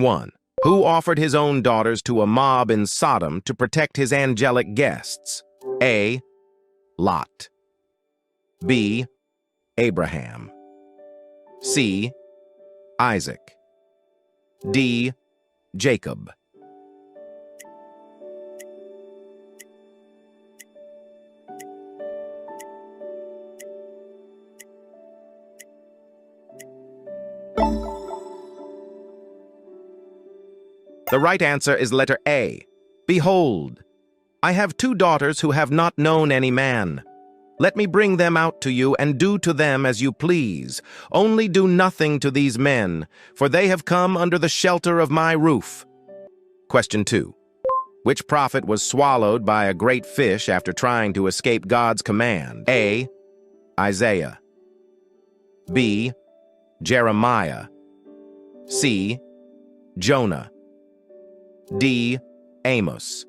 1. Who offered his own daughters to a mob in Sodom to protect his angelic guests? A. Lot. B. Abraham. C. Isaac. D. Jacob. The right answer is letter A. Behold, I have 2 daughters who have not known any man. Let me bring them out to you, and do to them as you please. Only do nothing to these men, for they have come under the shelter of my roof. Question 2. Which prophet was swallowed by a great fish after trying to escape God's command? A. Isaiah. B. Jeremiah. C. Jonah. D. Amos.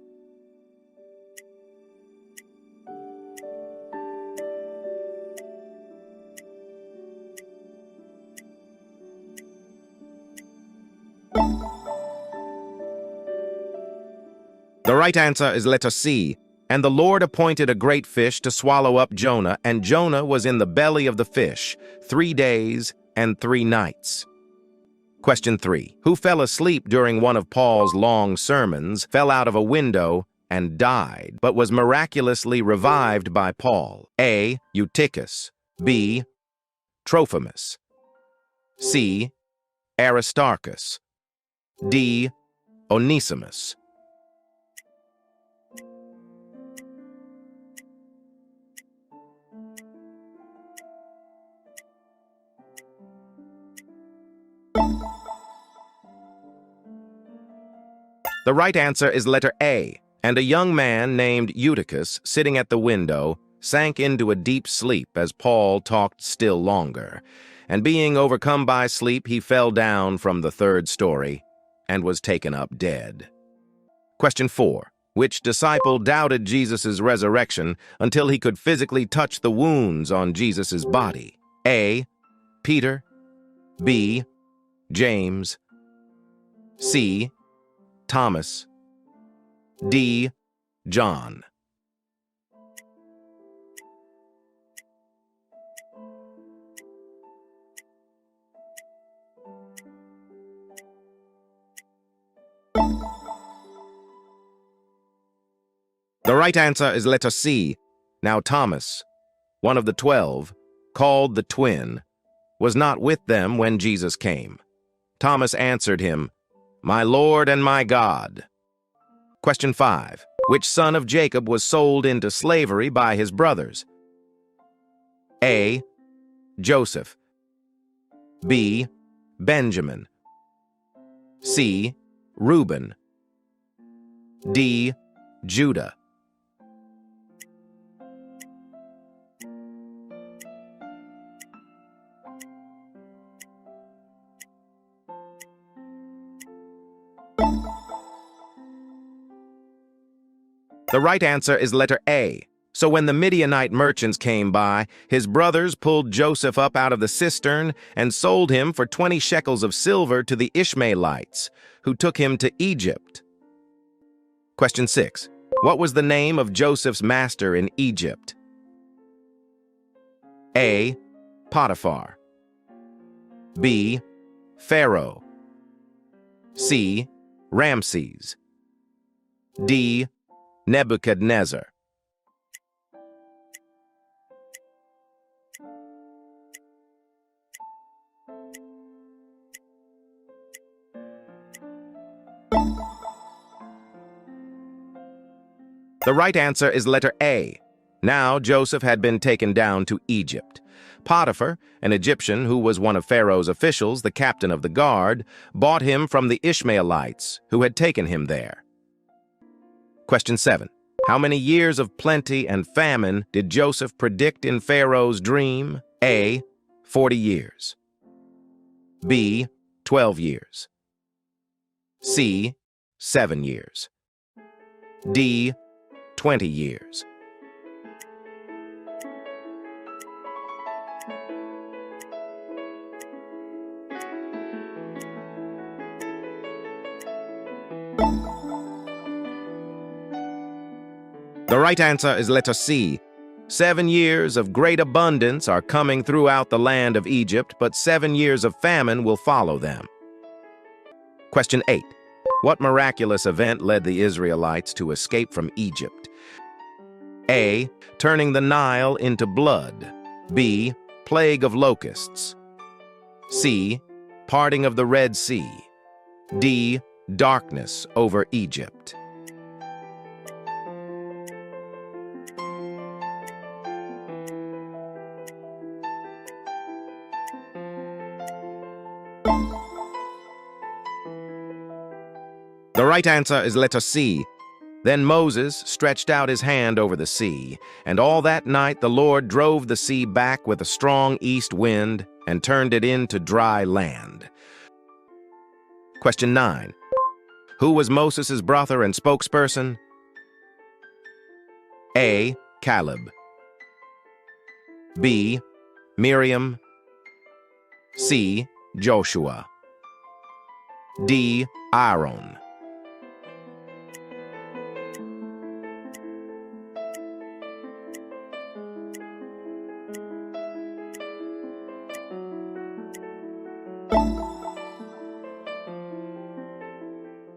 The right answer is letter C. And the Lord appointed a great fish to swallow up Jonah, and Jonah was in the belly of the fish 3 days and 3 nights. Question 3. Who fell asleep during one of Paul's long sermons, fell out of a window, and died, but was miraculously revived by Paul? A. Eutychus. B. Trophimus. C. Aristarchus. D. Onesimus. The right answer is letter A. And a young man named Eutychus, sitting at the window, sank into a deep sleep as Paul talked still longer. And being overcome by sleep, he fell down from the 3rd story and was taken up dead. Question 4. Which disciple doubted Jesus' resurrection until he could physically touch the wounds on Jesus' body? A. Peter. B. James. C. Thomas. D. John. The right answer is letter C. Now Thomas, one of the 12, called the twin, was not with them when Jesus came. Thomas answered him, "My Lord and my God." Question 5. Which son of Jacob was sold into slavery by his brothers? A. Joseph. B. Benjamin. C. Reuben. D. Judah. The right answer is letter A. So when the Midianite merchants came by, his brothers pulled Joseph up out of the cistern and sold him for 20 shekels of silver to the Ishmaelites, who took him to Egypt. Question 6. What was the name of Joseph's master in Egypt? A. Potiphar. B. Pharaoh. C. Ramses. D. Nebuchadnezzar. The right answer is letter A. Now Joseph had been taken down to Egypt. Potiphar, an Egyptian who was one of Pharaoh's officials, the captain of the guard, bought him from the Ishmaelites, who had taken him there. Question 7. How many years of plenty and famine did Joseph predict in Pharaoh's dream? A. 40 years. B. 12 years. C. 7 years. D. 20 years. right answer is letter C. 7 years of great abundance are coming throughout the land of Egypt, but 7 years of famine will follow them. Question 8. What miraculous event led the Israelites to escape from Egypt? A. Turning the Nile into blood. B. Plague of locusts. C. Parting of the Red Sea. D. Darkness over Egypt. The right answer is letter C. Then Moses stretched out his hand over the sea, and all that night the Lord drove the sea back with a strong east wind and turned it into dry land. Question 9. Who was Moses' brother and spokesperson? A. Caleb. B. Miriam. C. Joshua. D. Aaron.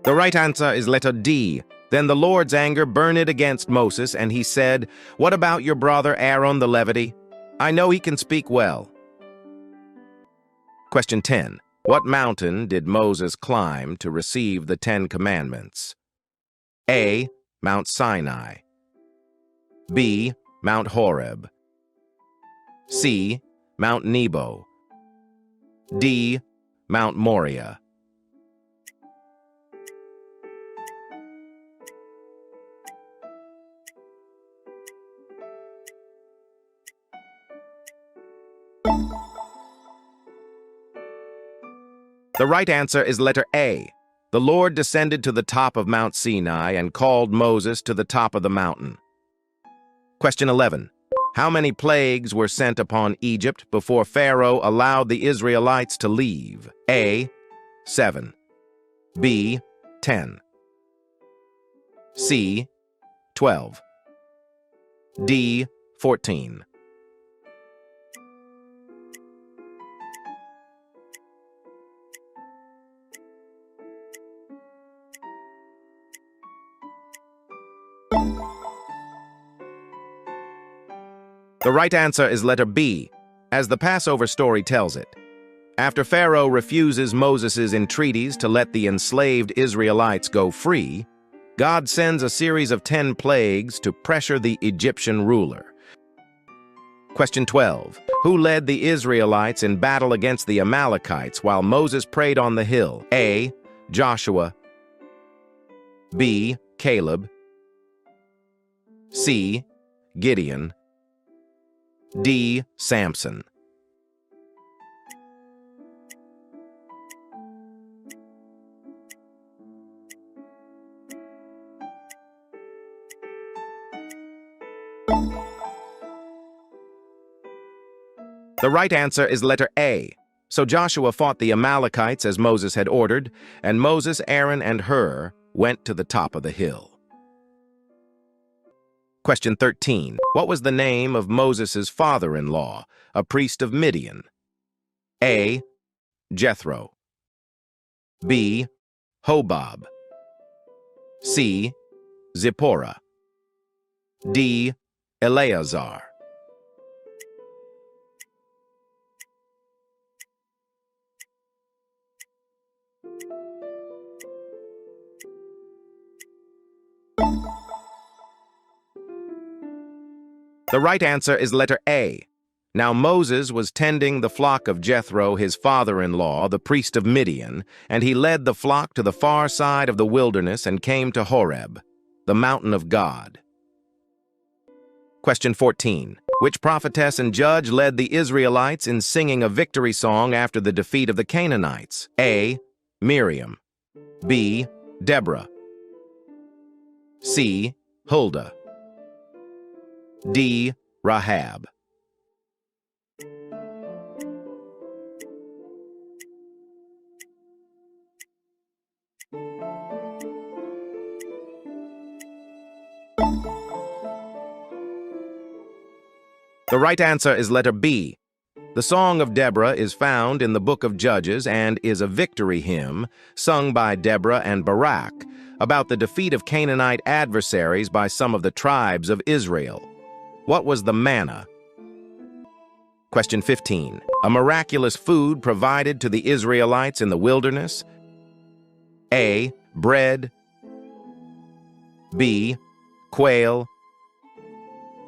The right answer is letter D. Then the Lord's anger burned against Moses, and he said, "What about your brother Aaron the Levite? I know he can speak well." Question 10. What mountain did Moses climb to receive the 10 Commandments? A. Mount Sinai. B. Mount Horeb. C. Mount Nebo. D. Mount Moriah. The right answer is letter A. The Lord descended to the top of Mount Sinai and called Moses to the top of the mountain. Question 11. How many plagues were sent upon Egypt before Pharaoh allowed the Israelites to leave? A. 7. B. 10. C. 12. D. 14. The right answer is letter B, as the Passover story tells it. After Pharaoh refuses Moses' entreaties to let the enslaved Israelites go free, God sends a series of 10 plagues to pressure the Egyptian ruler. Question 12. Who led the Israelites in battle against the Amalekites while Moses prayed on the hill? A. Joshua. B. Caleb. C. Gideon. D. Samson. The right answer is letter A. So Joshua fought the Amalekites as Moses had ordered, and Moses, Aaron, and Hur went to the top of the hill. Question 13. What was the name of Moses' father-in-law, a priest of Midian? A. Jethro. B. Hobab. C. Zipporah. D. Eleazar. The right answer is letter A. Now Moses was tending the flock of Jethro, his father-in-law, the priest of Midian, and he led the flock to the far side of the wilderness and came to Horeb, the mountain of God. Question 14. Which prophetess and judge led the Israelites in singing a victory song after the defeat of the Canaanites? A. Miriam. B. Deborah. C. Huldah. D. Rahab. The right answer is letter B. The Song of Deborah is found in the book of Judges and is a victory hymn sung by Deborah and Barak about the defeat of Canaanite adversaries by some of the tribes of Israel. What was the manna? Question 15. A miraculous food provided to the Israelites in the wilderness? A. Bread. B. Quail.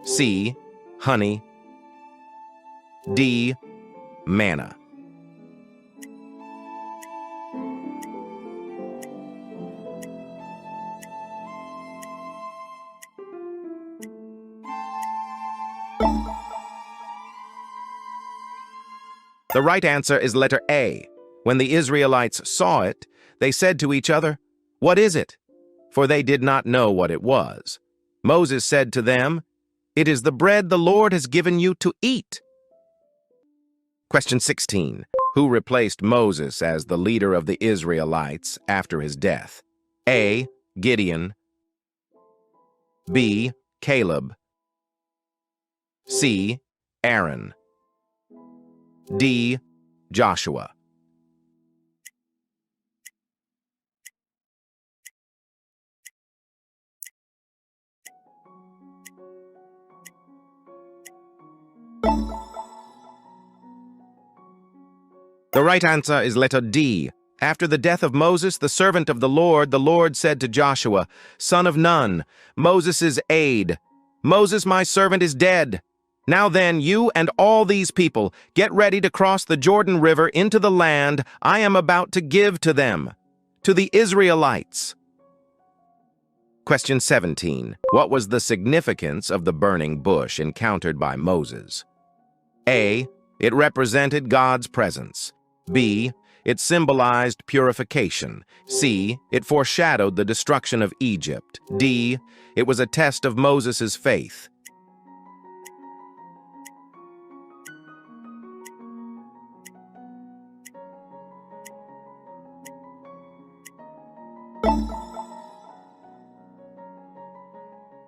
C. Honey. D. Manna. The right answer is letter A. When the Israelites saw it, they said to each other, "What is it?" For they did not know what it was. Moses said to them, "It is the bread the Lord has given you to eat." Question 16. Who replaced Moses as the leader of the Israelites after his death? A. Gideon. B. Caleb. C. Aaron. D. Joshua. The right answer is letter D. After the death of Moses, the servant of the Lord said to Joshua, son of Nun, Moses' aide, "Moses, my servant, is dead. Now then, you and all these people, get ready to cross the Jordan River into the land I am about to give to them, to the Israelites." Question 17. What was the significance of the burning bush encountered by Moses? A. It represented God's presence. B. It symbolized purification. C. It foreshadowed the destruction of Egypt. D. It was a test of Moses' faith.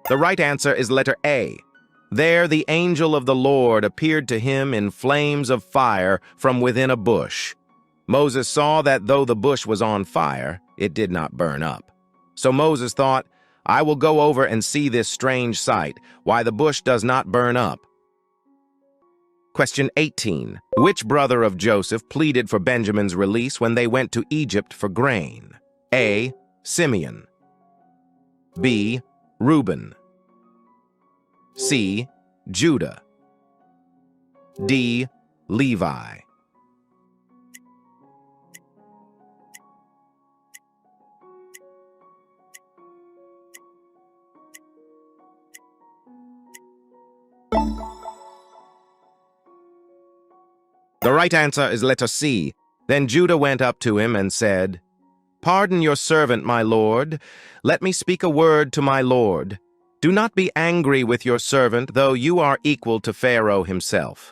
The right answer is letter A. There the angel of the Lord appeared to him in flames of fire from within a bush. Moses saw that though the bush was on fire, it did not burn up. So Moses thought, I will go over and see this strange sight, why the bush does not burn up. Question 18. Which brother of Joseph pleaded for Benjamin's release when they went to Egypt for grain? A. Simeon. B. Reuben. C. Judah. D. Levi. The right answer is letter C. Then Judah went up to him and said, Pardon your servant, my lord. Let me speak a word to my lord. Do not be angry with your servant, though you are equal to Pharaoh himself.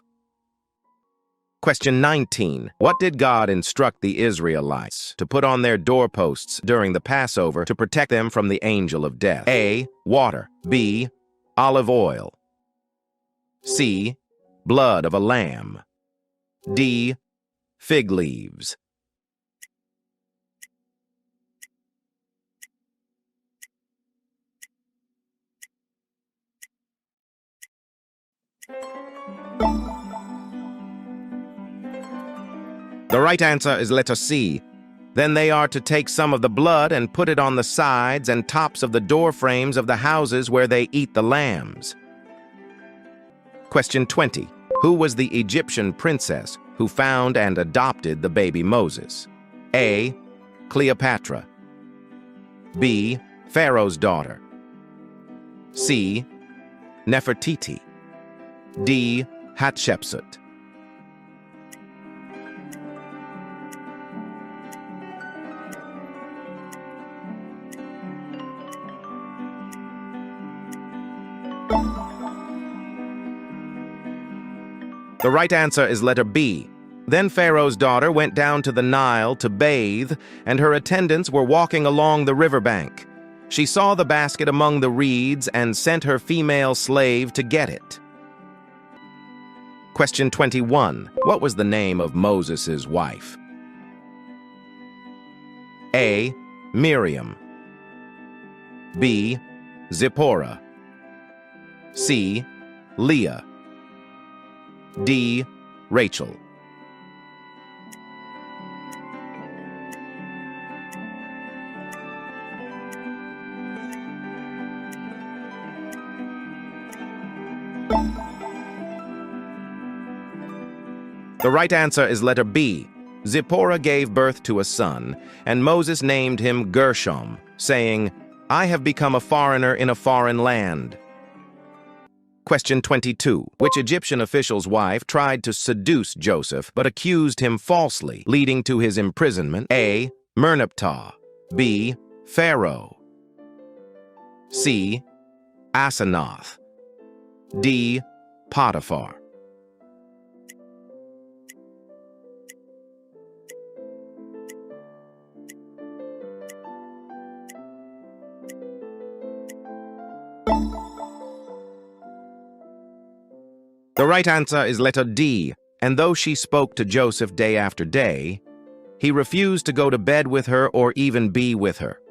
Question 19. What did God instruct the Israelites to put on their doorposts during the Passover to protect them from the angel of death? A. Water. B. Olive oil. C. Blood of a lamb. D. Fig leaves. The right answer is letter C. Then they are to take some of the blood and put it on the sides and tops of the door frames of the houses where they eat the lambs. Question 20. Who was the Egyptian princess who found and adopted the baby Moses? A. Cleopatra. B. Pharaoh's daughter. C. Nefertiti. D. Hatshepsut. The right answer is letter B. Then Pharaoh's daughter went down to the Nile to bathe, and her attendants were walking along the riverbank. She saw the basket among the reeds and sent her female slave to get it. Question 21. What was the name of Moses' wife? A. Miriam. B. Zipporah. C. Leah. D. Rachel. The right answer is letter B. Zipporah gave birth to a son, and Moses named him Gershom, saying, "I have become a foreigner in a foreign land." Question 22. Which Egyptian official's wife tried to seduce Joseph but accused him falsely, leading to his imprisonment? A. Merneptah. B. Pharaoh. C. Asenath. D. Potiphar. The right answer is letter D, and though she spoke to Joseph day after day, he refused to go to bed with her or even be with her.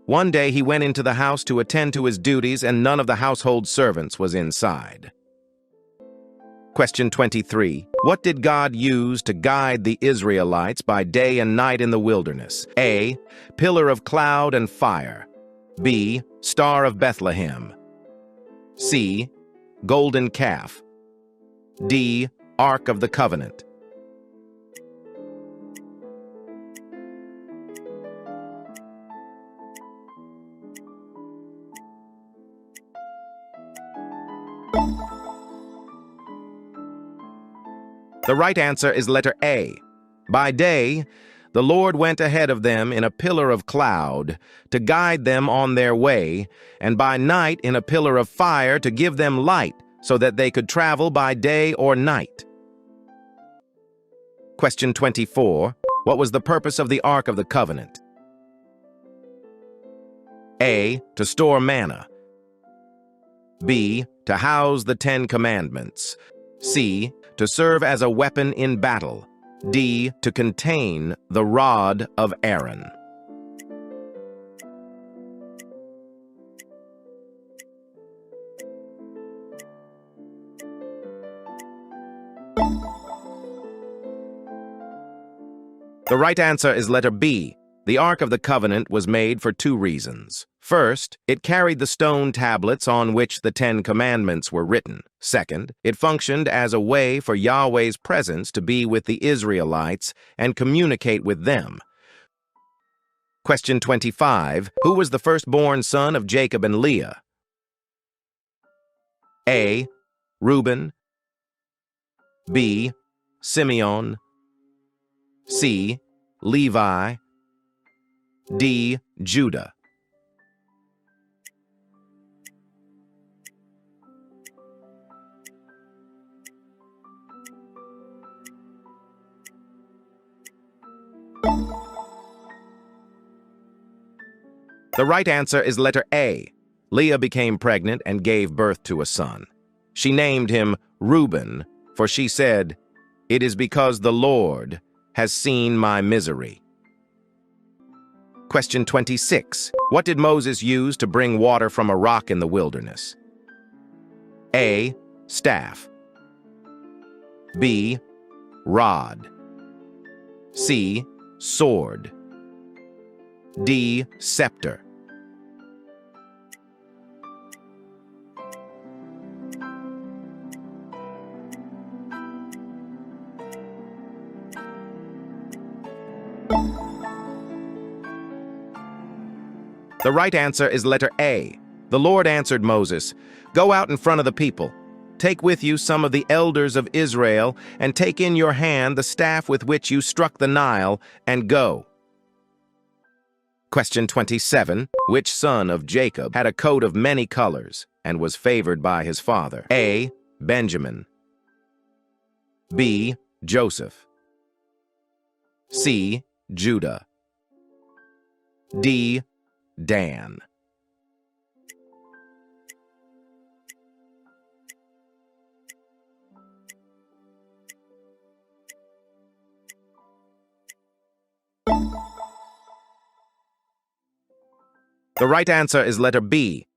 One day he went into the house to attend to his duties and none of the household servants was inside. Question 23. What did God use to guide the Israelites by day and night in the wilderness? A. Pillar of cloud and fire. B. Star of Bethlehem. C. Golden calf. D. Ark of the Covenant. The right answer is letter A. By day, the Lord went ahead of them in a pillar of cloud to guide them on their way, and by night in a pillar of fire to give them light, so that they could travel by day or night. Question 24. What was the purpose of the Ark of the Covenant? A. To store manna. B. To house the 10 Commandments. C. To serve as a weapon in battle. D. To contain the rod of Aaron. The right answer is letter B. The Ark of the Covenant was made for 2 reasons. First, it carried the stone tablets on which the 10 Commandments were written. Second, it functioned as a way for Yahweh's presence to be with the Israelites and communicate with them. Question 25. Who was the firstborn son of Jacob and Leah? A. Reuben. B. Simeon. C. Levi. D. Judah. The right answer is letter A. Leah became pregnant and gave birth to a son. She named him Reuben, for she said, "It is because the Lord has seen my misery." Question 26. What did Moses use to bring water from a rock in the wilderness? A. Staff. B. Rod. C. Sword. D. Scepter. The right answer is letter A. The Lord answered Moses, "Go out in front of the people. Take with you some of the elders of Israel, and take in your hand the staff with which you struck the Nile, and go." Question 27. Which son of Jacob had a coat of many colors and was favored by his father? A. Benjamin. B. Joseph. C. Judah. D. Dan. The right answer is letter B.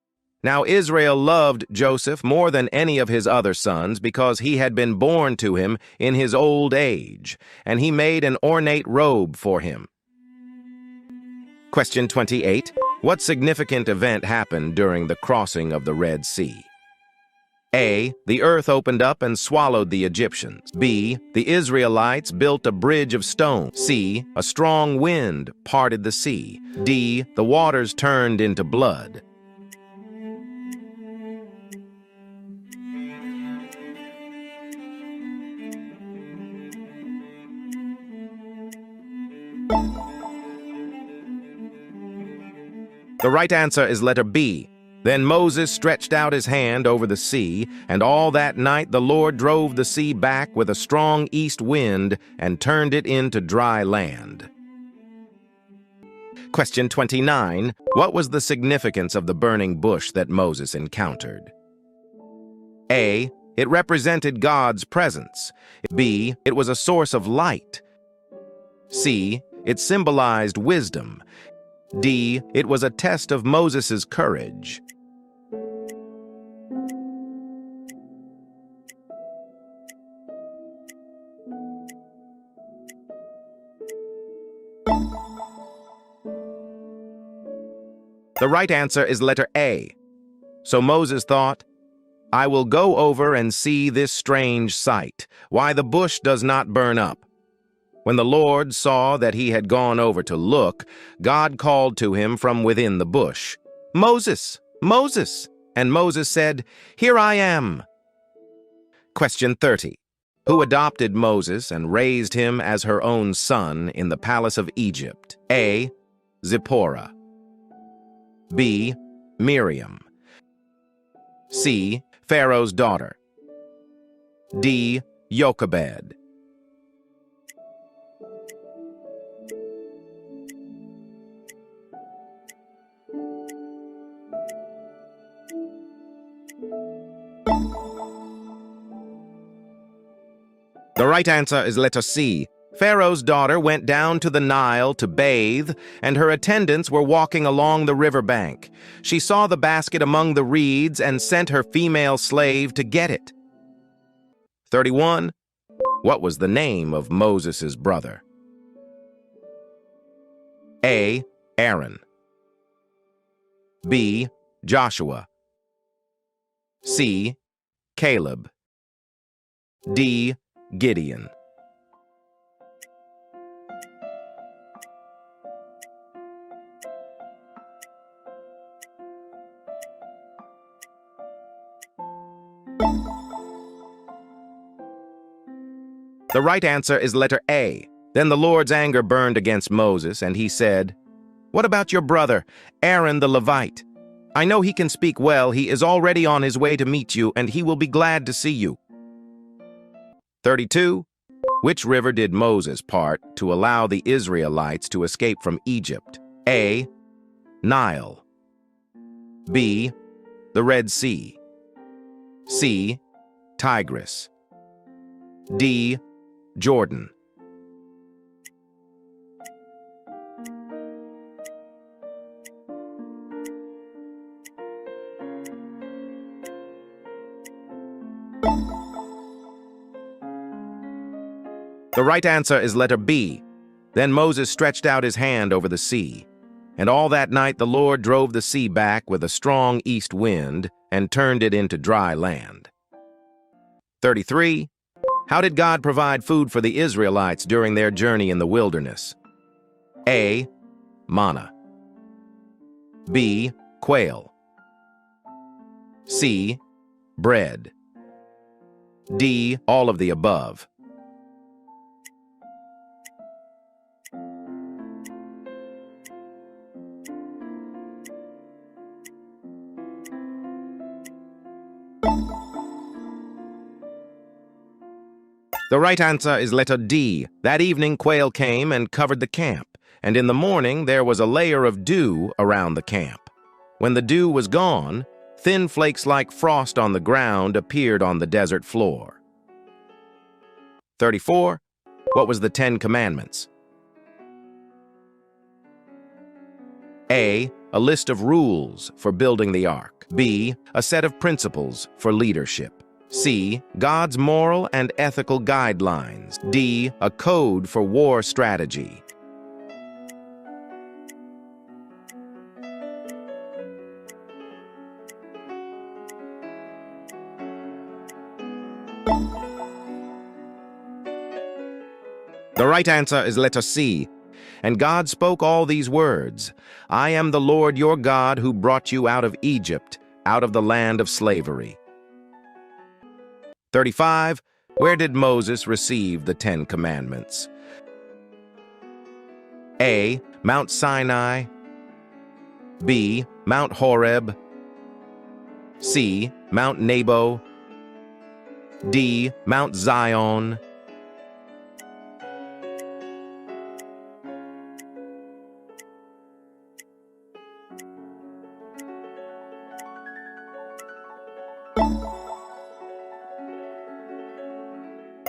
Now Israel loved Joseph more than any of his other sons because he had been born to him in his old age, and he made an ornate robe for him. Question 28. What significant event happened during the crossing of the Red Sea? A. The earth opened up and swallowed the Egyptians. B. The Israelites built a bridge of stone. C. A strong wind parted the sea. D. The waters turned into blood. The right answer is letter B. Then Moses stretched out his hand over the sea, and all that night the Lord drove the sea back with a strong east wind and turned it into dry land. Question 29. What was the significance of the burning bush that Moses encountered? A. It represented God's presence. B. It was a source of light. C. It symbolized wisdom. D. It was a test of Moses' courage. The right answer is letter A. So Moses thought, I will go over and see this strange sight, why the bush does not burn up. When the Lord saw that he had gone over to look, God called to him from within the bush, Moses, Moses! And Moses said, Here I am. Question 30. Who adopted Moses and raised him as her own son in the palace of Egypt? A. Zipporah. B. Miriam. C. Pharaoh's daughter. D. Jochebed. The right answer is letter C. Pharaoh's daughter went down to the Nile to bathe, and her attendants were walking along the river bank. She saw the basket among the reeds and sent her female slave to get it. 31. What was the name of Moses' brother? A. Aaron. B. Joshua. C. Caleb. D. Gideon. The right answer is letter A. Then the Lord's anger burned against Moses, and he said, What about your brother, Aaron the Levite? I know he can speak well. He is already on his way to meet you, and he will be glad to see you. 32. Which river did Moses part to allow the Israelites to escape from Egypt? A. Nile. B. The Red Sea. C. Tigris. D. Jordan. The right answer is letter B. Then Moses stretched out his hand over the sea. And all that night the Lord drove the sea back with a strong east wind and turned it into dry land. 33. How did God provide food for the Israelites during their journey in the wilderness? A. Manna. B. Quail. C. Bread. D. All of the above. The right answer is letter D. That evening quail came and covered the camp, and in the morning there was a layer of dew around the camp. When the dew was gone, thin flakes like frost on the ground appeared on the desert floor. 34. What was the 10 Commandments? A. A list of rules for building the ark. B. A set of principles for leadership. C. God's moral and ethical guidelines. D. A code for war strategy. The right answer is letter C. And God spoke all these words. I am the Lord your God who brought you out of Egypt, out of the land of slavery. 35. Where did Moses receive the 10 Commandments? A. Mount Sinai. B. Mount Horeb. C. Mount Nebo. D. Mount Zion.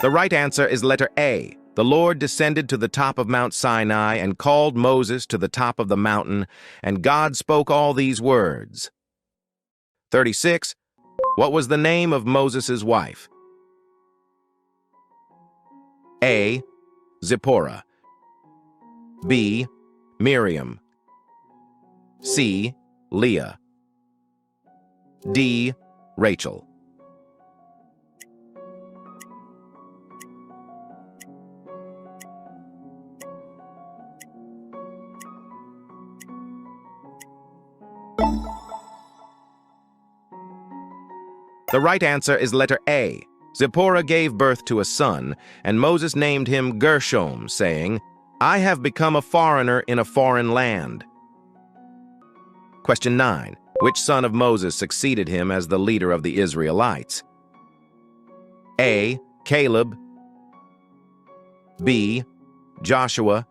The right answer is letter A. The Lord descended to the top of Mount Sinai and called Moses to the top of the mountain, and God spoke all these words. 36. What was the name of Moses' wife? A. Zipporah. B. Miriam. C. Leah. D. Rachel. The right answer is letter A. Zipporah gave birth to a son, and Moses named him Gershom, saying, I have become a foreigner in a foreign land. Question 9. Which son of Moses succeeded him as the leader of the Israelites? A. Caleb. B. Joshua.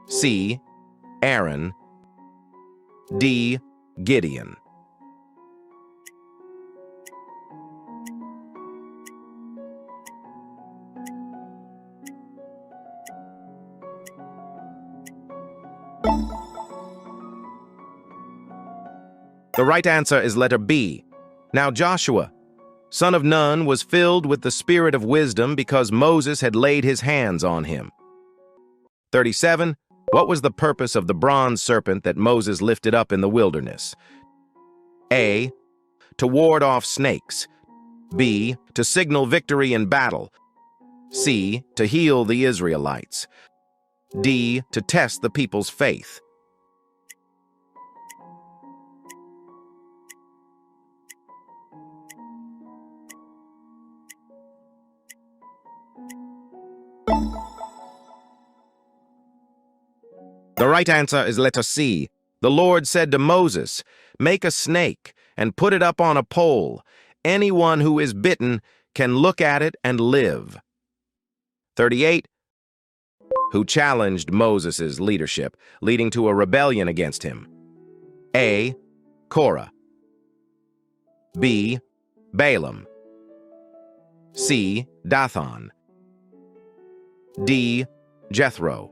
C. Aaron. D. Gideon. The right answer is letter B. Now Joshua, son of Nun, was filled with the spirit of wisdom because Moses had laid his hands on him. 37. What was the purpose of the bronze serpent that Moses lifted up in the wilderness? A. To ward off snakes. B. To signal victory in battle. C. To heal the Israelites. D. To test the people's faith. The right answer is letter C. The Lord said to Moses, make a snake and put it up on a pole. Anyone who is bitten can look at it and live. 38. Who challenged Moses' leadership, leading to a rebellion against him? A. Korah. B. Balaam. C. Dathan. D. Jethro.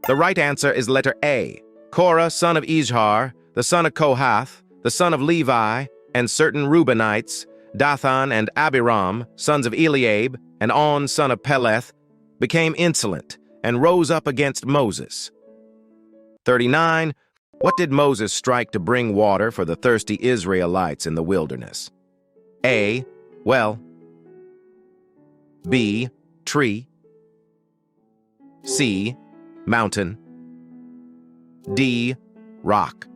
The right answer is letter A. Korah, son of Izhar, the son of Kohath, the son of Levi, and certain Reubenites, Dathan and Abiram, sons of Eliab, and On, son of Peleth, became insolent and rose up against Moses. 39. What did Moses strike to bring water for the thirsty Israelites in the wilderness? A. Well. B. Tree. C. Mountain. D. Rock.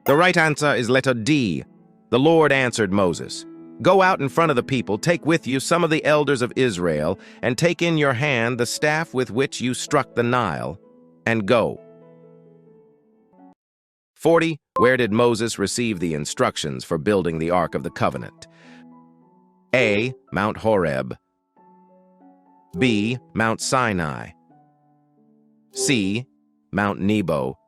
The right answer is letter D. The Lord answered Moses, go out in front of the people, take with you some of the elders of Israel, and take in your hand the staff with which you struck the Nile, and go. 40. Where did Moses receive the instructions for building the Ark of the Covenant? A. Mount Horeb. B. Mount Sinai. C. Mount Nebo.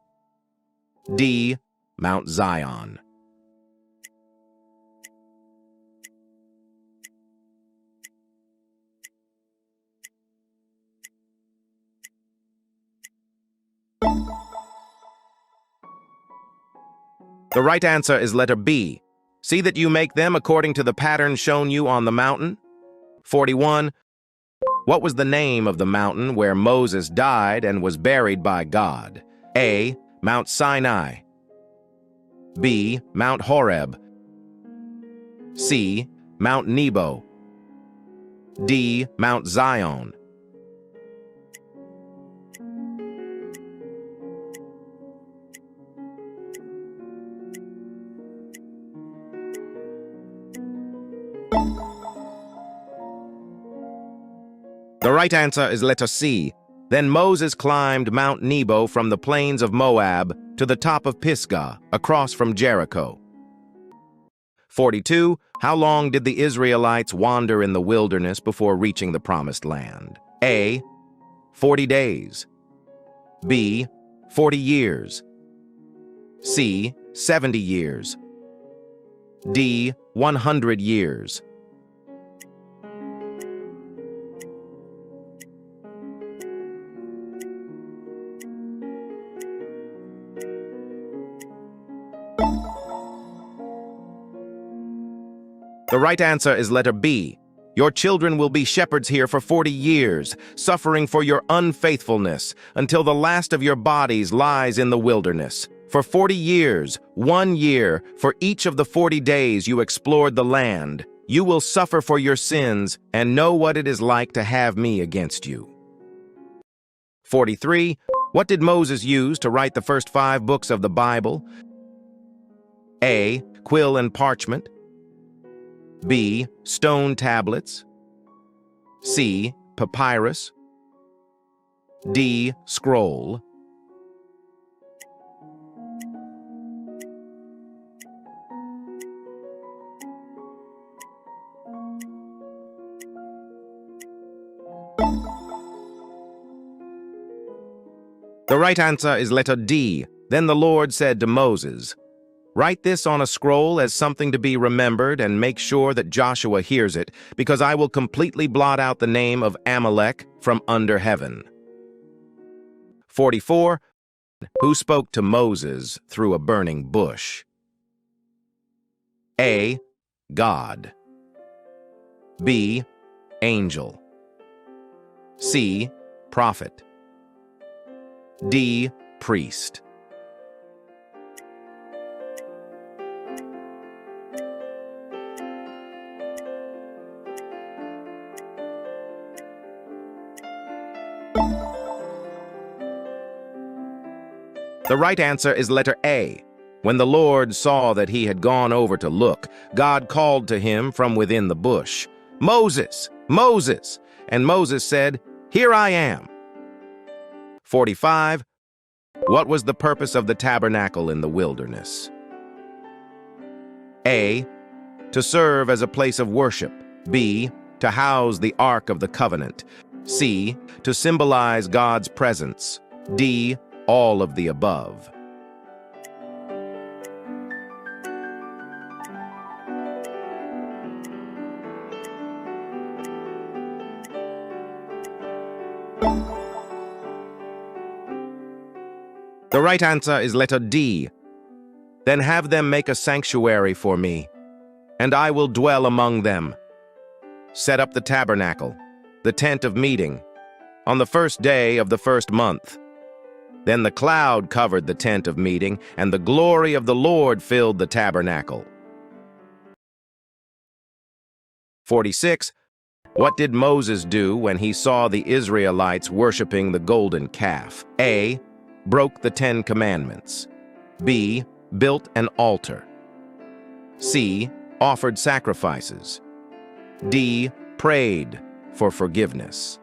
D. Mount Zion. The right answer is letter B. See that you make them according to the pattern shown you on the mountain. 41. What was the name of the mountain where Moses died and was buried by God? A. Mount Sinai. B. Mount Horeb. C. Mount Nebo. D. Mount Zion. The right answer is letter C. Then Moses climbed Mount Nebo from the plains of Moab to the top of Pisgah, across from Jericho. 42. How long did the Israelites wander in the wilderness before reaching the Promised Land? A. 40 days. B. 40 years. C. 70 years. D. 100 years. The right answer is letter B. Your children will be shepherds here for 40 years, suffering for your unfaithfulness, until the last of your bodies lies in the wilderness. For 40 years, 1 year, for each of the 40 days you explored the land, you will suffer for your sins and know what it is like to have me against you. 43. What did Moses use to write the first 5 books of the Bible? A. Quill and parchment. B. Stone tablets. C. Papyrus. D. Scroll. The right answer is letter D. Then the Lord said to Moses, "Write this on a scroll as something to be remembered and make sure that Joshua hears it, because I will completely blot out the name of Amalek from under heaven." 44. Who spoke to Moses through a burning bush? A. God. B. Angel. C. Prophet. D. Priest. The right answer is letter A. When the Lord saw that he had gone over to look, God called to him from within the bush, "Moses, Moses!" And Moses said, "Here I am." 45. What was the purpose of the tabernacle in the wilderness? A. To serve as a place of worship. B. To house the Ark of the Covenant. C. To symbolize God's presence. D. All of the above. The right answer is letter D. Then have them make a sanctuary for me, and I will dwell among them. Set up the tabernacle, the tent of meeting, on the first day of the first month. Then the cloud covered the tent of meeting, and the glory of the Lord filled the tabernacle. 46. What did Moses do when he saw the Israelites worshiping the golden calf? A. Broke the 10 Commandments. B. Built an altar. C. Offered sacrifices. D. Prayed for forgiveness.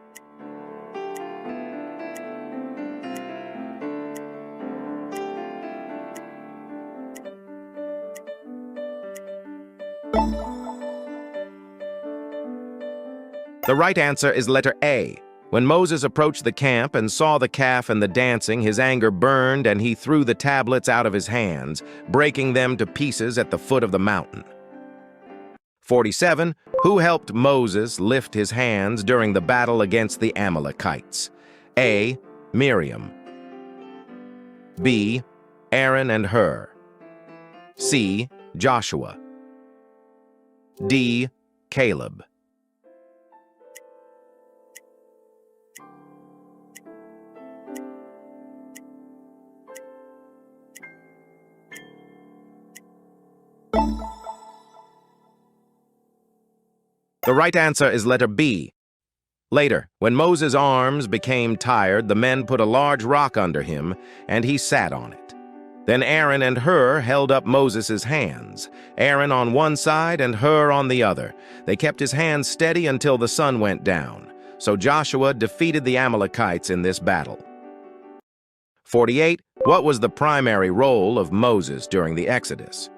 The right answer is letter A. When Moses approached the camp and saw the calf and the dancing, his anger burned and he threw the tablets out of his hands, breaking them to pieces at the foot of the mountain. 47. Who helped Moses lift his hands during the battle against the Amalekites? A. Miriam. B. Aaron and Hur. C. Joshua. D. Caleb. The right answer is letter B. Later, when Moses' arms became tired, the men put a large rock under him, and he sat on it. Then Aaron and Hur held up Moses' hands, Aaron on one side and Hur on the other. They kept his hands steady until the sun went down. So Joshua defeated the Amalekites in this battle. 48. What was the primary role of Moses during the Exodus?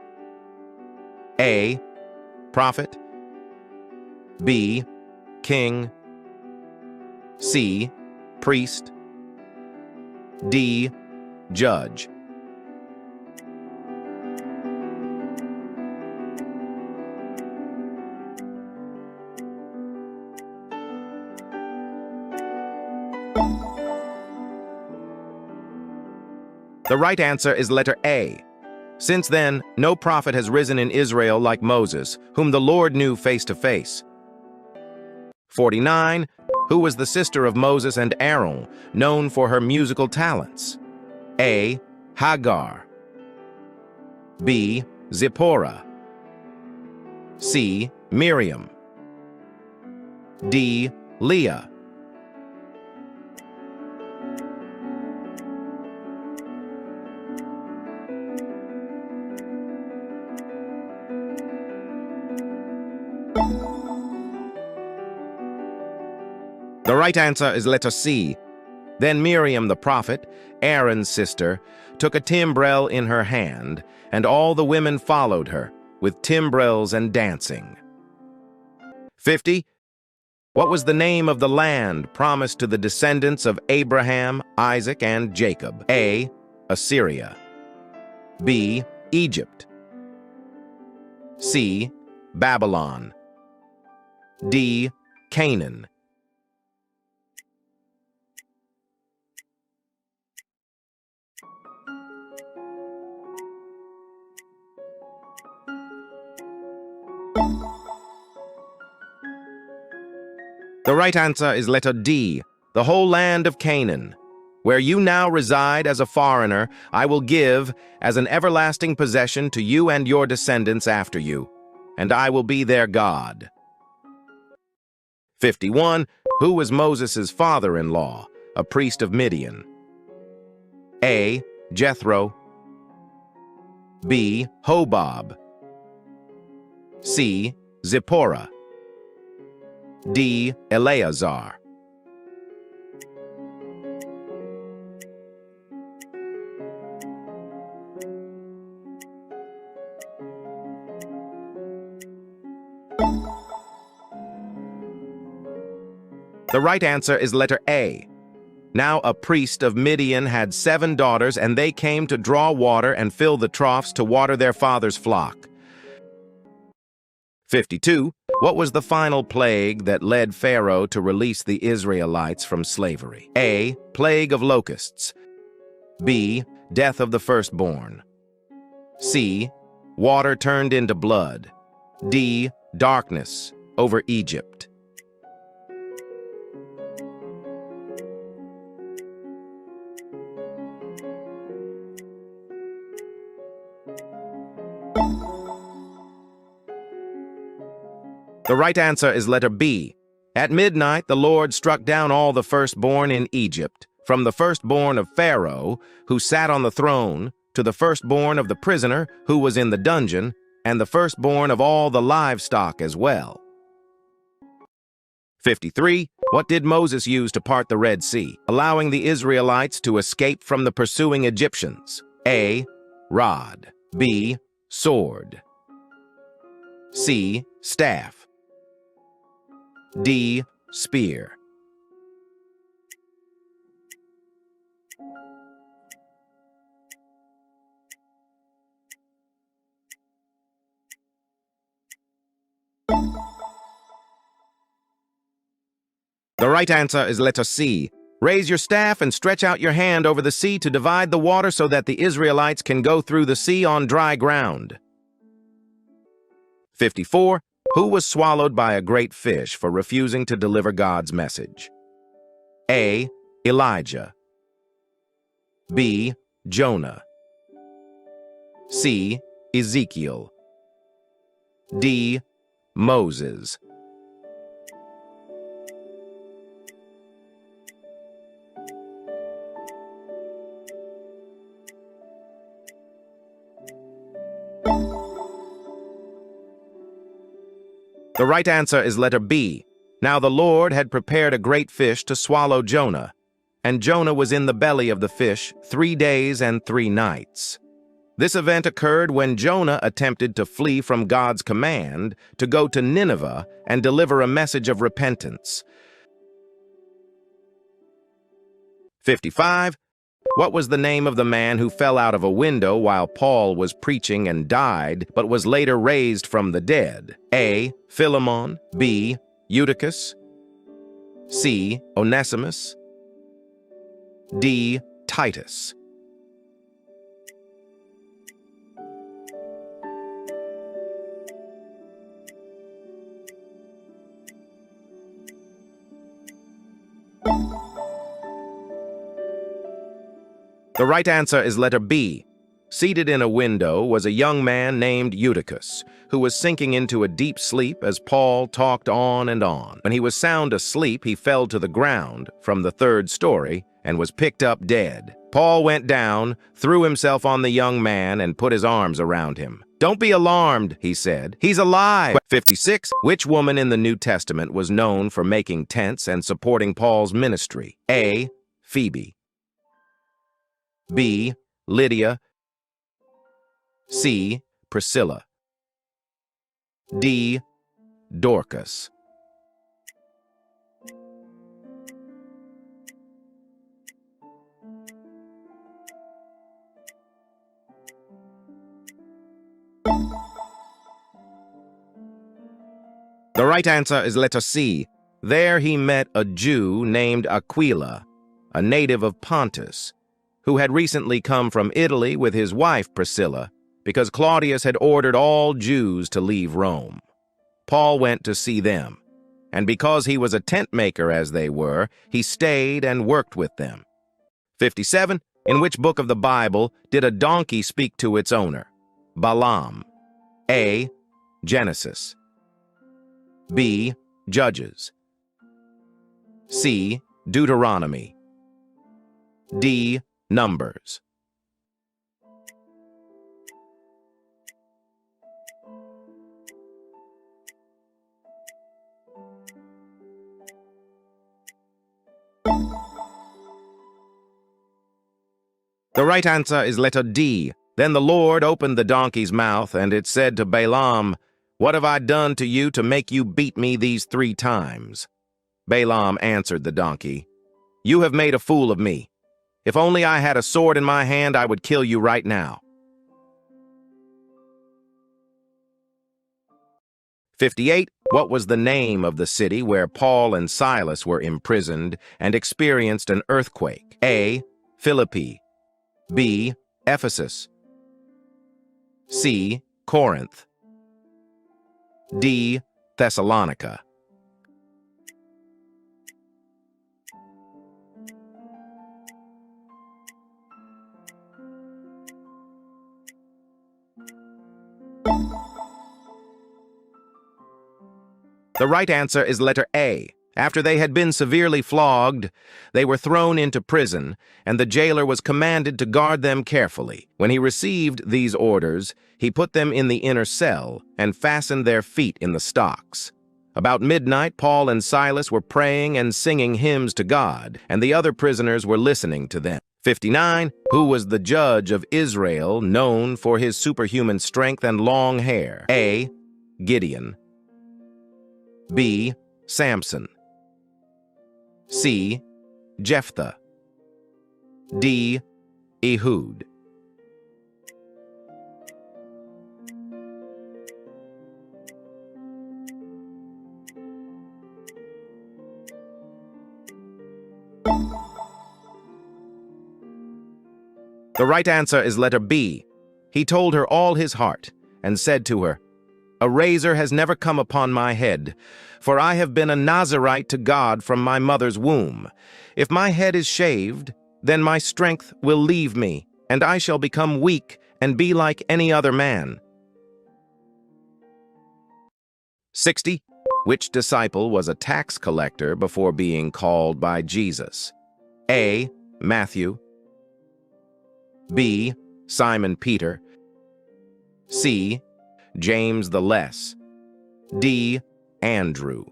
A. Prophet. B. King. C. Priest. D. Judge. The right answer is letter A. Since then, no prophet has risen in Israel like Moses, whom the Lord knew face to face. 49. Who was the sister of Moses and Aaron, known for her musical talents? A. Hagar. B. Zipporah. C. Miriam. D. Leah. The right answer is letter C. Then Miriam the prophet, Aaron's sister, took a timbrel in her hand, and all the women followed her, with timbrels and dancing. 50. What was the name of the land promised to the descendants of Abraham, Isaac, and Jacob? A. Assyria. B. Egypt. C. Babylon. D. Canaan. The right answer is letter D, the whole land of Canaan. Where you now reside as a foreigner, I will give as an everlasting possession to you and your descendants after you, and I will be their God. 51. Who was Moses' father-in-law, a priest of Midian? A. Jethro. B. Hobab. C. Zipporah. D. Eleazar. The right answer is letter A. Now a priest of Midian had 7 daughters, and they came to draw water and fill the troughs to water their father's flock. 52. What was the final plague that led Pharaoh to release the Israelites from slavery? A. Plague of locusts. B. Death of the firstborn. C. Water turned into blood. D. Darkness over Egypt. The right answer is letter B. At midnight, the Lord struck down all the firstborn in Egypt, from the firstborn of Pharaoh, who sat on the throne, to the firstborn of the prisoner who was in the dungeon, and the firstborn of all the livestock as well. 53. What did Moses use to part the Red Sea, allowing the Israelites to escape from the pursuing Egyptians? A. Rod. B. Sword. C. Staff. D. spear. The right answer is letter C. Raise your staff and stretch out your hand over the sea to divide the water so that the Israelites can go through the sea on dry ground. 54. Who was swallowed by a great fish for refusing to deliver God's message? A. Elijah. B. Jonah. C. Ezekiel. D. Moses. The right answer is letter B. Now the Lord had prepared a great fish to swallow Jonah, and Jonah was in the belly of the fish 3 days and 3 nights. This event occurred when Jonah attempted to flee from God's command to go to Nineveh and deliver a message of repentance. 55. What was the name of the man who fell out of a window while Paul was preaching and died, but was later raised from the dead? A. Philemon. B. Eutychus. C. Onesimus. D. Titus. The right answer is letter B. Seated in a window was a young man named Eutychus, who was sinking into a deep sleep as Paul talked on and on. When he was sound asleep, he fell to the ground from the 3rd story and was picked up dead. Paul went down, threw himself on the young man, and put his arms around him. "Don't be alarmed," he said. "He's alive." 56. Which woman in the New Testament was known for making tents and supporting Paul's ministry? A. Phoebe. B. Lydia. C. Priscilla. D. Dorcas. The right answer is letter C. There he met a Jew named Aquila, a native of Pontus, who had recently come from Italy with his wife Priscilla, because Claudius had ordered all Jews to leave Rome. Paul went to see them, and because he was a tent maker as they were, he stayed and worked with them. 57. In which book of the Bible did a donkey speak to its owner? Balaam. A. Genesis. B. Judges. C. Deuteronomy. D. Numbers. The right answer is letter D. Then the Lord opened the donkey's mouth, and it said to Balaam, "What have I done to you to make you beat me these 3 times?" Balaam answered the donkey, "You have made a fool of me. If only I had a sword in my hand, I would kill you right now." 58. What was the name of the city where Paul and Silas were imprisoned and experienced an earthquake? A. Philippi. B. Ephesus. C. Corinth. D. Thessalonica. The right answer is letter A. After they had been severely flogged, they were thrown into prison, and the jailer was commanded to guard them carefully. When he received these orders, he put them in the inner cell and fastened their feet in the stocks. About midnight, Paul and Silas were praying and singing hymns to God, and the other prisoners were listening to them. 59. Who was the judge of Israel known for his superhuman strength and long hair? A. Gideon. B. Samson. C. Jephthah. D. Ehud. The right answer is letter B. He told her all his heart, and said to her, "A razor has never come upon my head, for I have been a Nazirite to God from my mother's womb. If my head is shaved, then my strength will leave me, and I shall become weak and be like any other man." 60. Which disciple was a tax collector before being called by Jesus? A. Matthew. B. Simon Peter. C. James the Less. D. Andrew.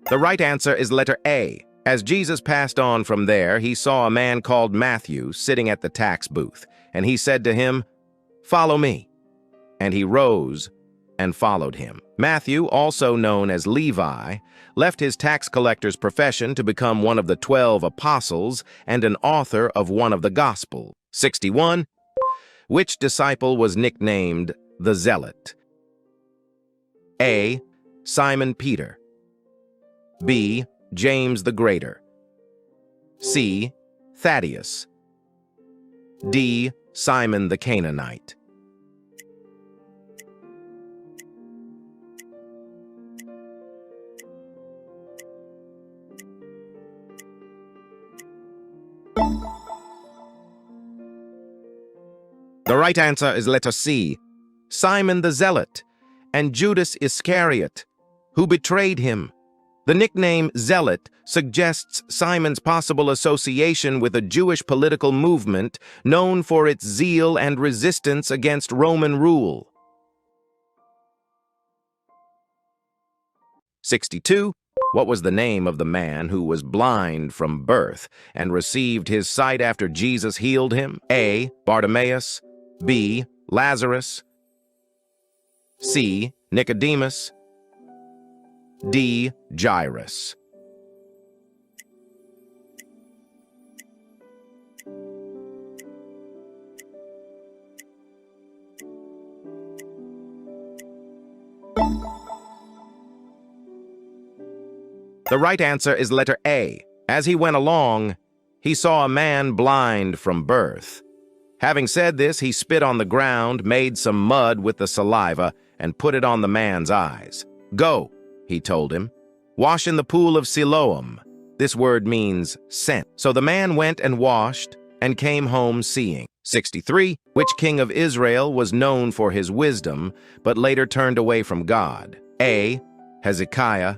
The right answer is letter A. As Jesus passed on from there, he saw a man called Matthew sitting at the tax booth, and he said to him, "Follow me." And he rose and followed him. Matthew, also known as Levi, left his tax collector's profession to become one of the 12 apostles and an author of one of the Gospels. 61. Which disciple was nicknamed the Zealot? A. Simon Peter. B. James the Greater. C. Thaddeus. D. Simon the Canaanite. The right answer is letter C. Simon the Zealot, and Judas Iscariot, who betrayed him. The nickname Zealot suggests Simon's possible association with a Jewish political movement known for its zeal and resistance against Roman rule. 62. What was the name of the man who was blind from birth and received his sight after Jesus healed him? A. Bartimaeus. B. Lazarus. C. Nicodemus. D. Jairus. The right answer is letter A. As he went along, he saw a man blind from birth. Having said this, he spit on the ground, made some mud with the saliva, and put it on the man's eyes. "Go," he told him. "Wash in the pool of Siloam." This word means sent. So the man went and washed and came home seeing. 63. Which king of Israel was known for his wisdom, but later turned away from God? A. Hezekiah.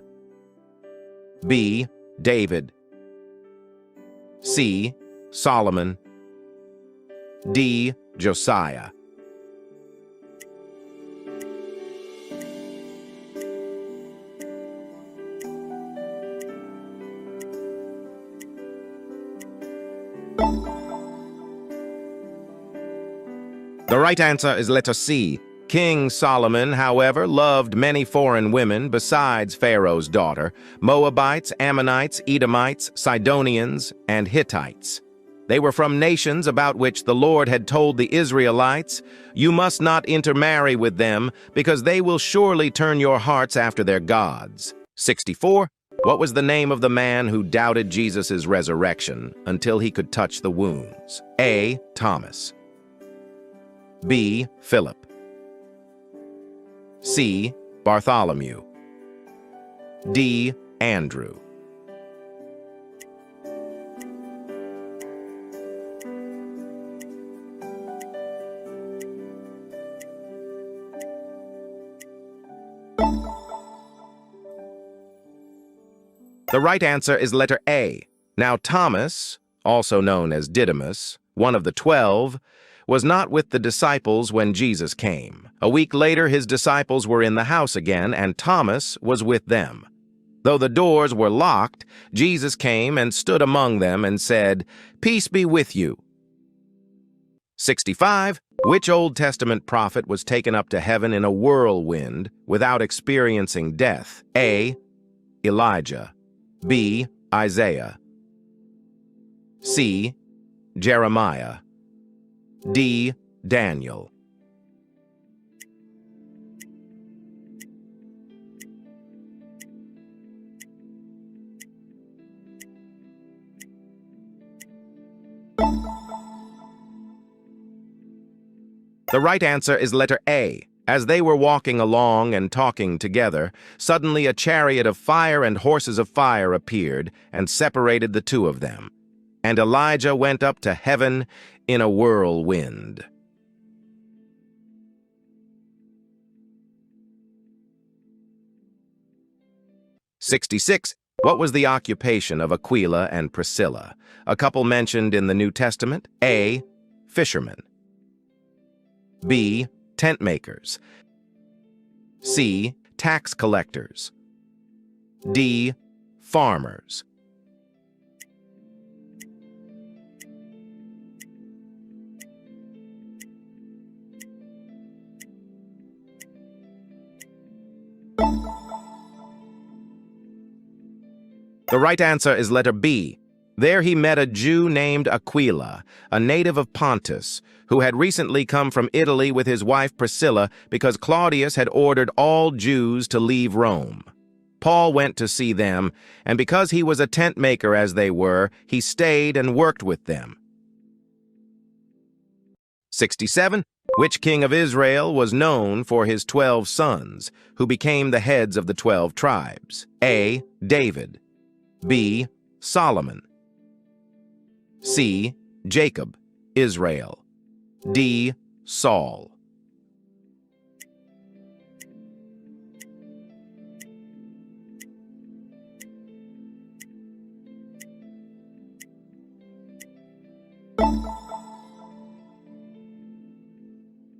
B. David. C. Solomon. D. Josiah. The right answer is letter C. King Solomon, however, loved many foreign women besides Pharaoh's daughter: Moabites, Ammonites, Edomites, Sidonians, and Hittites. They were from nations about which the Lord had told the Israelites, "You must not intermarry with them, because they will surely turn your hearts after their gods." 64. What was the name of the man who doubted Jesus' resurrection until he could touch the wounds? A. Thomas. B. Philip. C. Bartholomew. D. Andrew. The right answer is letter A. Now Thomas, also known as Didymus, one of the 12, was not with the disciples when Jesus came. A week later, his disciples were in the house again, and Thomas was with them. Though the doors were locked, Jesus came and stood among them and said, "Peace be with you." 65. Which Old Testament prophet was taken up to heaven in a whirlwind without experiencing death? A. Elijah. B. Isaiah. C. Jeremiah. D. Daniel. The right answer is letter A. As they were walking along and talking together, suddenly a chariot of fire and horses of fire appeared and separated the two of them. And Elijah went up to heaven in a whirlwind. '66. What was the occupation of Aquila and Priscilla, a couple mentioned in the New Testament? A. Fishermen. B. Tent makers. C. Tax collectors. D. Farmers. The right answer is letter B. There he met a Jew named Aquila, a native of Pontus, who had recently come from Italy with his wife Priscilla because Claudius had ordered all Jews to leave Rome. Paul went to see them, and because he was a tent maker as they were, he stayed and worked with them. 67. Which king of Israel was known for his 12 sons, who became the heads of the 12 tribes? A. David. B. Solomon. C. Jacob, Israel. D. Saul.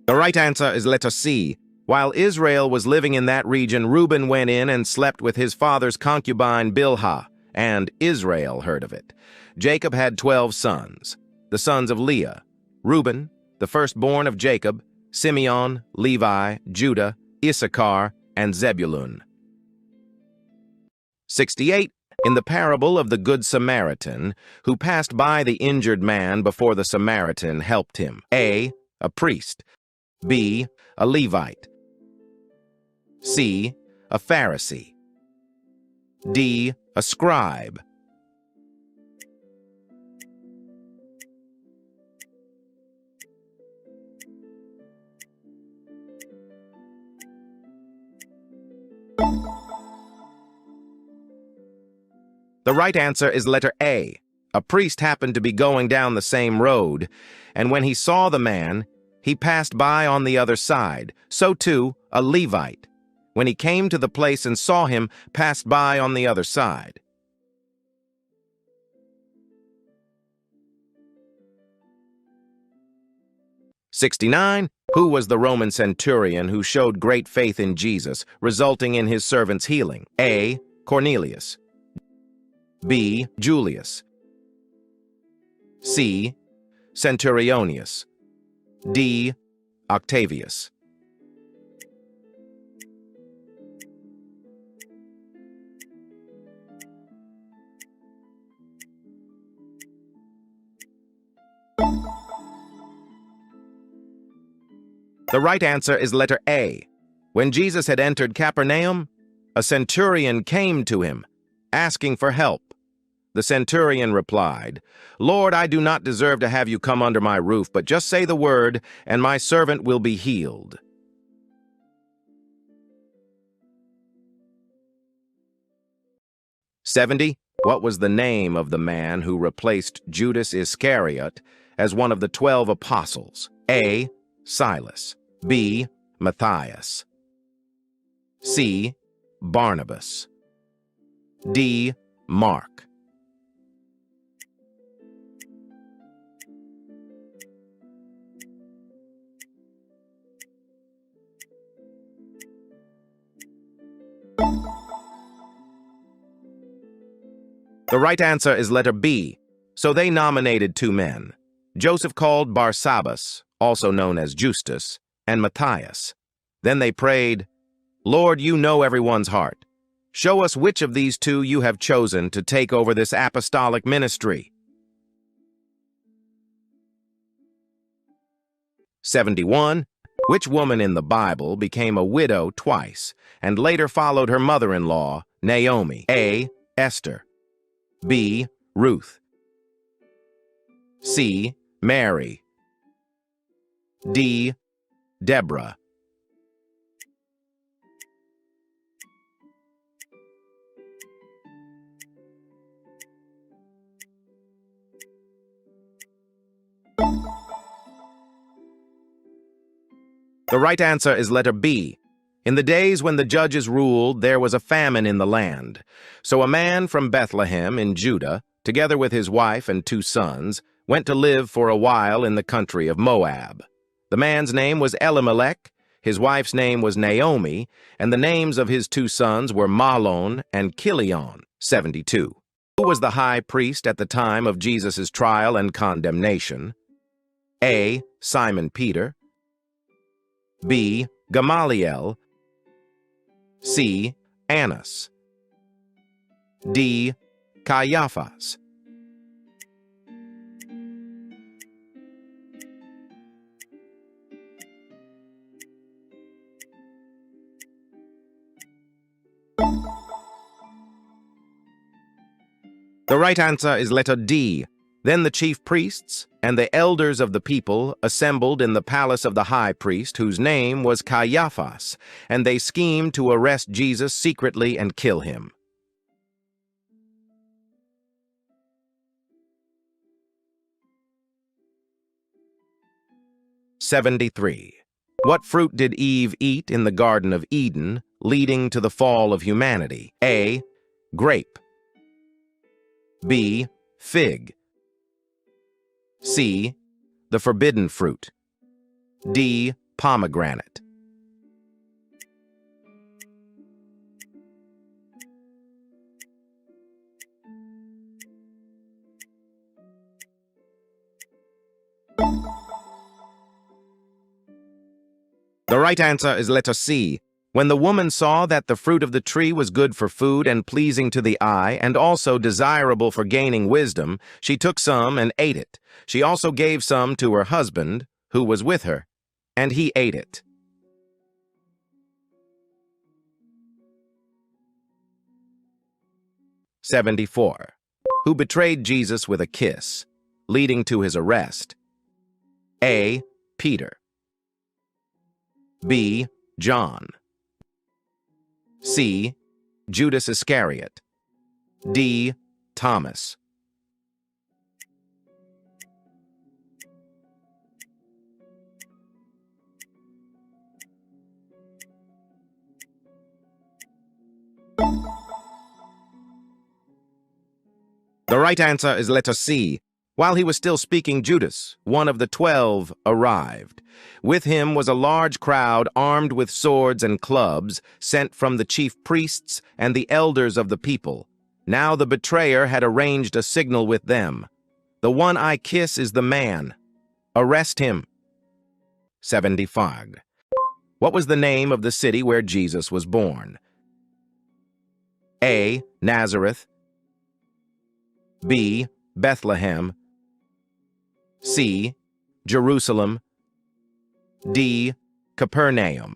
The right answer is letter C. While Israel was living in that region, Reuben went in and slept with his father's concubine Bilhah, and Israel heard of it. Jacob had 12 sons, the sons of Leah: Reuben, the firstborn of Jacob, Simeon, Levi, Judah, Issachar, and Zebulun. 68. In the parable of the Good Samaritan, who passed by the injured man before the Samaritan helped him? A. A priest. B. A Levite. C. A Pharisee. D. A scribe. The right answer is letter A. A priest happened to be going down the same road, and when he saw the man, he passed by on the other side. So too, a Levite, when he came to the place and saw him, passed by on the other side. 69. Who was the Roman centurion who showed great faith in Jesus, resulting in his servant's healing? A. Cornelius. B. Julius. C. Centurionius. D. Octavius. The right answer is letter A. When Jesus had entered Capernaum, a centurion came to him, asking for help. The centurion replied, "Lord, I do not deserve to have you come under my roof, but just say the word, and my servant will be healed." '70. What was the name of the man who replaced Judas Iscariot as one of the 12 apostles? A. Silas. B. Matthias. C. Barnabas. D. Mark. The right answer is letter B. So they nominated two men. Joseph called Barsabbas, also known as Justus, and Matthias. Then they prayed, "Lord, you know everyone's heart. Show us which of these two you have chosen to take over this apostolic ministry." 71. Which woman in the Bible became a widow twice and later followed her mother-in-law, Naomi? A. Esther. B. Ruth. C. Mary. D. Deborah. The right answer is letter B. In the days when the judges ruled, there was a famine in the land. So a man from Bethlehem in Judah, together with his wife and two sons, went to live for a while in the country of Moab. The man's name was Elimelech, his wife's name was Naomi, and the names of his two sons were Mahlon and Chilion. 72. Who was the high priest at the time of Jesus' trial and condemnation? A. Simon Peter. B. Gamaliel. C. Annas. D. Caiaphas. The right answer is letter D. Then the chief priests and the elders of the people assembled in the palace of the high priest, whose name was Caiaphas, and they schemed to arrest Jesus secretly and kill him. 73. What fruit did Eve eat in the Garden of Eden, leading to the fall of humanity? A. Grape. B. Fig. C. The forbidden fruit. D. Pomegranate. The right answer is letter C. When the woman saw that the fruit of the tree was good for food and pleasing to the eye and also desirable for gaining wisdom, she took some and ate it. She also gave some to her husband, who was with her, and he ate it. 74. Who betrayed Jesus with a kiss, leading to his arrest? A. Peter. B. John. C. Judas Iscariot. D. Thomas. The right answer is letter C. While he was still speaking, Judas, one of the 12, arrived. With him was a large crowd armed with swords and clubs, sent from the chief priests and the elders of the people. Now the betrayer had arranged a signal with them. "The one I kiss is the man. Arrest him." 75. What was the name of the city where Jesus was born? A. Nazareth. B. Bethlehem. C. Jerusalem. D. Capernaum.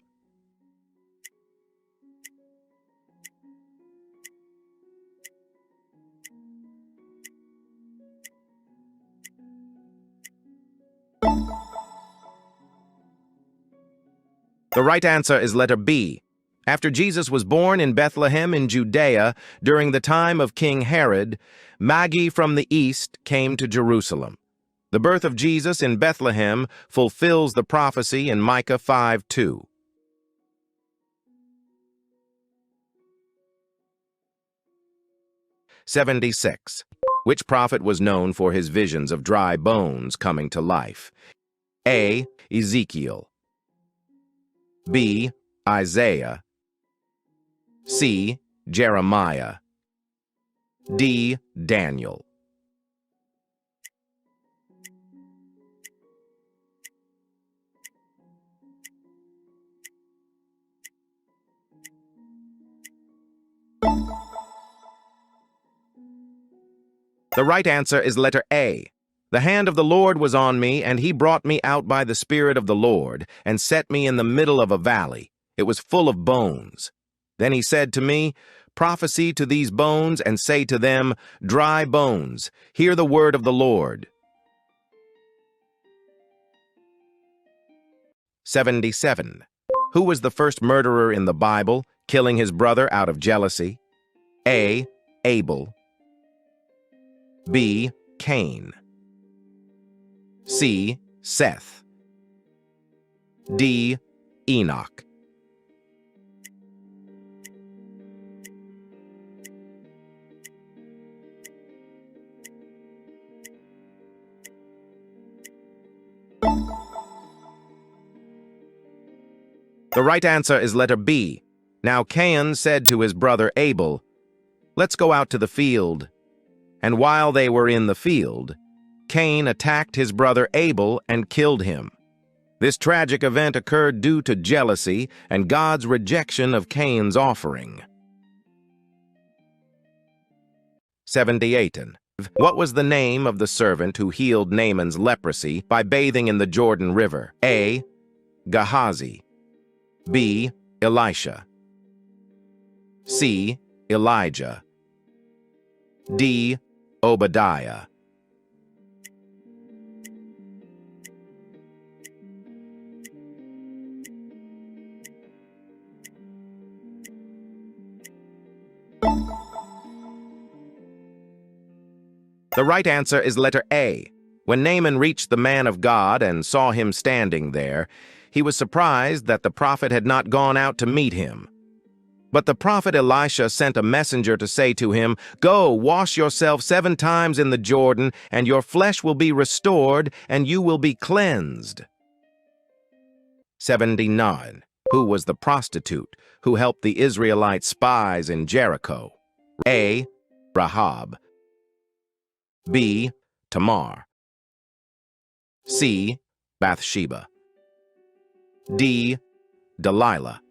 The right answer is letter B. After Jesus was born in Bethlehem in Judea during the time of King Herod, Magi from the east came to Jerusalem. The birth of Jesus in Bethlehem fulfills the prophecy in Micah 5:2. 76. Which prophet was known for his visions of dry bones coming to life? A. Ezekiel. B. Isaiah. C. Jeremiah. D. Daniel. The right answer is letter A. The hand of the Lord was on me, and he brought me out by the Spirit of the Lord, and set me in the middle of a valley. It was full of bones. Then he said to me, Prophesy to these bones, and say to them, Dry bones, hear the word of the Lord. 77. Who was the first murderer in the Bible, killing his brother out of jealousy? A. Abel. B. Cain. C. Seth. D. Enoch. The right answer is letter B. Now Cain said to his brother Abel, Let's go out to the field. And while they were in the field, Cain attacked his brother Abel and killed him. This tragic event occurred due to jealousy and God's rejection of Cain's offering. 78. What was the name of the servant who healed Naaman's leprosy by bathing in the Jordan River? A. Gehazi. B. Elisha. C. Elijah. D. Obadiah. The right answer is letter A. When Naaman reached the man of God and saw him standing there, he was surprised that the prophet had not gone out to meet him. But the prophet Elisha sent a messenger to say to him, Go, wash yourself 7 times in the Jordan, and your flesh will be restored, and you will be cleansed. 79. Who was the prostitute who helped the Israelite spies in Jericho? A. Rahab. B. Tamar. C. Bathsheba. D. Delilah.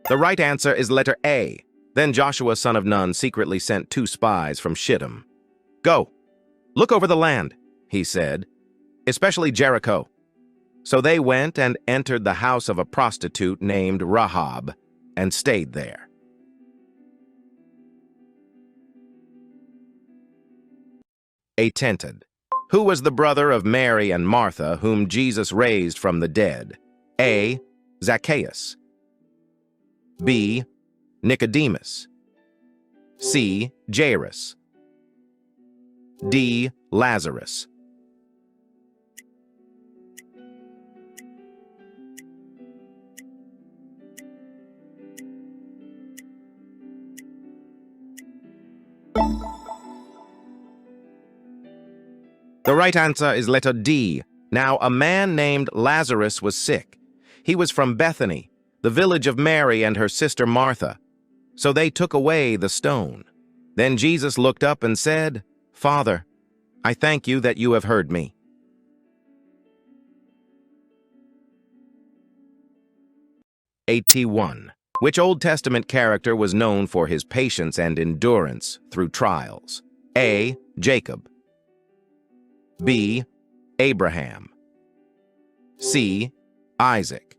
The right answer is letter A. Then Joshua son of Nun secretly sent 2 spies from Shittim. Go, look over the land, he said, especially Jericho. So they went and entered the house of a prostitute named Rahab and stayed there. Attended. Who was the brother of Mary and Martha whom Jesus raised from the dead? A. Zacchaeus. B. Nicodemus. C. Jairus. D. Lazarus. The right answer is letter D. Now, a man named Lazarus was sick. He was from Bethany, the village of Mary and her sister Martha. So they took away the stone. Then Jesus looked up and said, Father, I thank you that you have heard me. '81. Which Old Testament character was known for his patience and endurance through trials? A. Jacob. B. Abraham. C. Isaac.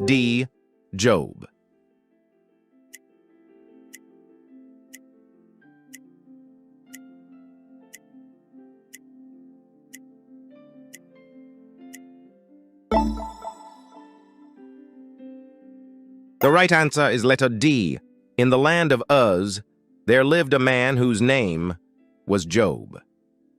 D. Job. The right answer is letter D. In the land of Uz, there lived a man whose name was Job.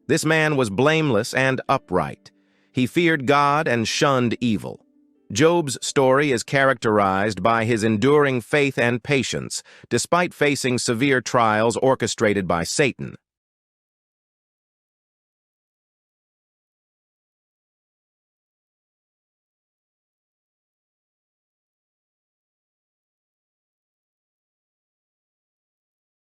This man was blameless and upright. He feared God and shunned evil. Job's story is characterized by his enduring faith and patience, despite facing severe trials orchestrated by Satan.